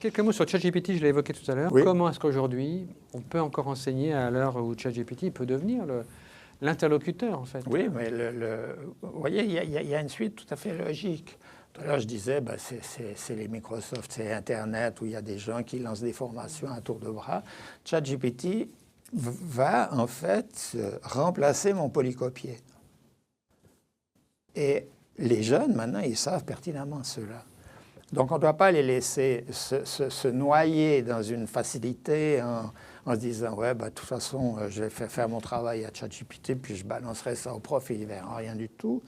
Quelques mots sur ChatGPT, je l'ai évoqué tout à l'heure. Oui. Comment est-ce qu'aujourd'hui, on peut encore enseigner à l'heure où ChatGPT peut devenir l'interlocuteur, en fait? Oui, mais vous voyez, il y a une suite tout à fait logique. Tout à l'heure, je disais, c'est les Microsoft, c'est Internet, où il y a des gens qui lancent des formations à tour de bras. ChatGPT va, en fait, remplacer mon polycopier. Et les jeunes, maintenant, ils savent pertinemment cela. Donc, on ne doit pas les laisser se noyer dans une facilité en se disant « Ouais, de toute façon, je vais faire mon travail à ChatGPT, puis je balancerai ça au prof et il ne verra rien du tout. »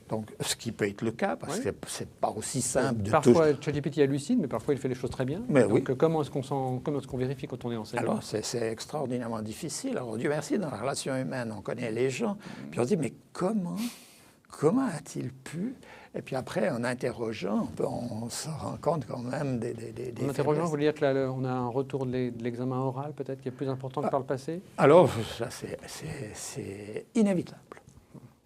Donc, ce qui peut être le cas, parce que ce n'est pas aussi simple de parfois, ChatGPT hallucine, mais parfois, il fait les choses très bien. Mais donc, oui. Comment est-ce qu'on vérifie quand on est enseignant? Alors, c'est extraordinairement difficile. Alors, Dieu merci, dans la relation humaine, on connaît les gens. Puis on se dit « Mais comment a-t-il pu ?» Et puis après, en interrogeant, on se rend compte quand même des En interrogeant, vous voulez dire qu'on a un retour de l'examen oral, peut-être, qui est plus important que par le passé? Alors, ça, c'est inévitable.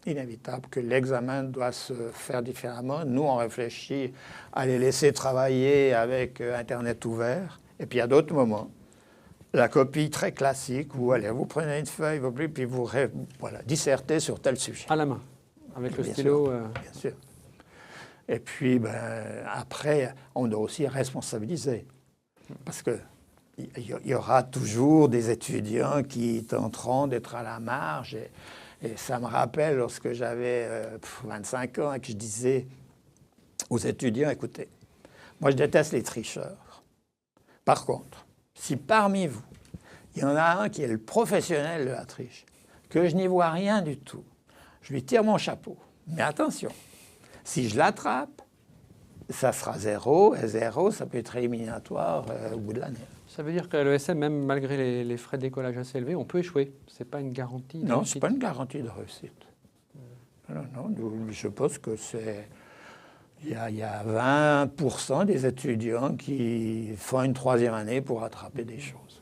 Inévitable que l'examen doit se faire différemment. Nous, on réfléchit à les laisser travailler avec Internet ouvert. Et puis, à d'autres moments, la copie très classique où, allez, vous prenez une feuille, puis vous dissertez sur tel sujet. À la main, avec le Bien stylo. sûr, bien sûr. Et puis, après, on doit aussi responsabiliser. Parce qu'il y aura toujours des étudiants qui tenteront d'être à la marge. Et ça me rappelle lorsque j'avais 25 ans et que je disais aux étudiants, écoutez, moi je déteste les tricheurs. Par contre, si parmi vous, il y en a un qui est le professionnel de la triche, que je n'y vois rien du tout, je lui tire mon chapeau. Mais attention, si je l'attrape, ça sera 0, et 0, ça peut être éliminatoire au bout de l'année. Ça veut dire qu'à l'ESM, même malgré les frais de décollage assez élevés, on peut échouer. Ce n'est pas une garantie de Non, réussite. ce n'est pas une garantie de réussite. Non, je pense que il y a 20% des étudiants qui font une 3e année pour attraper des choses.